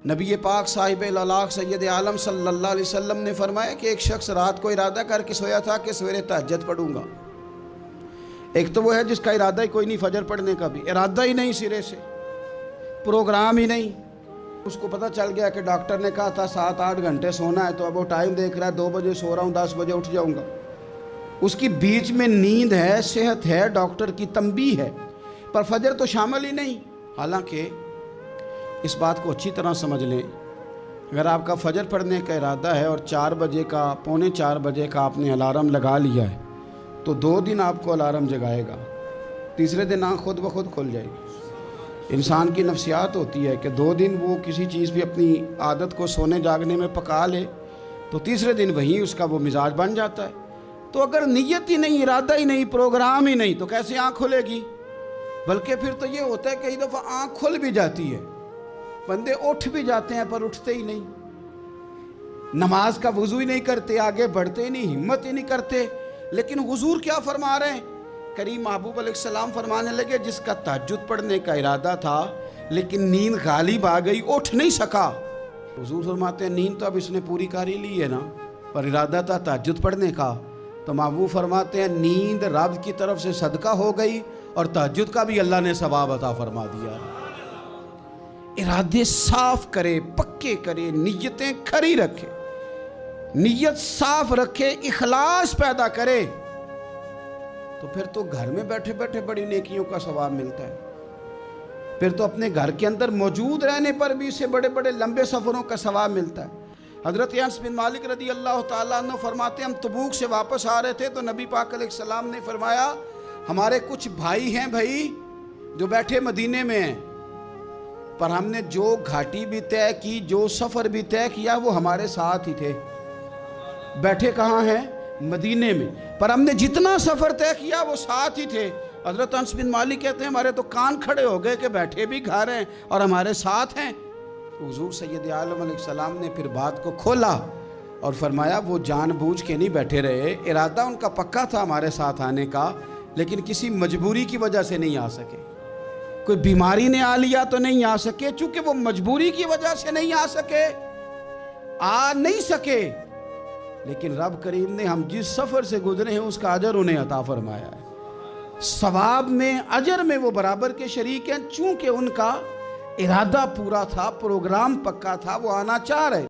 नबी पाक साहिब लाख सैयद आलम सल्लल्लाहु अलैहि वसल्लम ने फरमाया कि एक शख्स रात को इरादा करके सोया था कि सवेरे तहज्जुद पढ़ूंगा। एक तो वो है जिसका इरादा ही कोई नहीं, फजर पढ़ने का भी इरादा ही नहीं, सिरे से प्रोग्राम ही नहीं। उसको पता चल गया कि डॉक्टर ने कहा था 7-8 घंटे सोना है, तो अब वो टाइम देख रहा है 2 बजे सो रहा हूँ, 10 बजे उठ जाऊँगा। उसकी बीच में नींद है, सेहत है, डॉक्टर की तंबी है, पर फजर तो शामिल ही नहीं। हालांकि इस बात को अच्छी तरह समझ लें, अगर आपका फजर पढ़ने का इरादा है और 4 बजे का, 3:45 बजे का आपने अलार्म लगा लिया है, तो 2 दिन आपको अलार्म जगाएगा, तीसरे दिन आँख खुद ब खुद खुल जाएगी। इंसान की नफ्सियात होती है कि 2 दिन वो किसी चीज़ भी अपनी आदत को सोने जागने में पका ले, तो तीसरे दिन वहीं उसका वो मिजाज बन जाता है। तो अगर नीयत ही नहीं, इरादा ही नहीं, प्रोग्राम ही नहीं, तो कैसे आँख खुलेगी? बल्कि फिर तो ये होता है कई दफ़ा आँख खुल भी जाती है, बंदे उठ भी जाते हैं पर उठते ही नहीं, नमाज का वज़ू ही नहीं करते, आगे बढ़ते ही नहीं, हिम्मत ही नहीं करते। लेकिन हुजूर क्या फरमा रहे हैं? करीम महबूब अलैहिस्सलाम फरमाने लगे, जिसका तहज्जुद पढ़ने का इरादा था लेकिन नींद गालिब आ गई, उठ नहीं सका। हुजूर फरमाते हैं नींद तो अब इसने पूरी कर ही ली है ना, पर इरादा था तहज्जुद पढ़ने का। तो महबूब फरमाते हैं नींद रब की तरफ से सदका हो गई और तहज्जुद का भी अल्लाह ने सवाब अता फरमा दिया। इरादे साफ करे, पक्के करे, नीयतें खरी रखे, नीयत साफ रखे, इखलास पैदा करे, तो फिर तो घर में बैठे बैठे बड़ी नेकियों का सवाब मिलता है। फिर तो अपने घर के अंदर मौजूद रहने पर भी इससे बड़े बड़े लंबे सफ़रों का सवाब मिलता है। हज़रत अनस बिन मालिक रदी अल्लाह ताला अन्हु फरमाते, हम तबूक से वापस आ रहे थे तो नबी पाक अलैहिस्सलाम ने फरमाया, हमारे कुछ भाई हैं भाई जो बैठे मदीने में हैं, पर हमने जो घाटी भी तय की, जो सफ़र भी तय किया, वो हमारे साथ ही थे। बैठे कहाँ हैं? मदीने में, पर हमने जितना सफ़र तय किया वो साथ ही थे। हज़रत अनस बिन मालिक कहते हैं हमारे तो कान खड़े हो गए कि बैठे भी घर हैं और हमारे साथ हैं। हुजूर सैयद आलम अलैहिस्सलाम ने फिर बात को खोला और फरमाया, वो जानबूझ के नहीं बैठे रहे, इरादा उनका पक्का था हमारे साथ आने का, लेकिन किसी मजबूरी की वजह से नहीं आ सके। कोई बीमारी ने आ लिया तो नहीं आ सके, चूंकि वो मजबूरी की वजह से नहीं आ सके, आ नहीं सके, लेकिन रब करीम ने हम जिस सफ़र से गुजरे हैं उसका अजर उन्हें अता फरमाया है। सवाब में, अजर में वो बराबर के शरीक हैं, चूंकि उनका इरादा पूरा था, प्रोग्राम पक्का था, वो आना चाह रहे।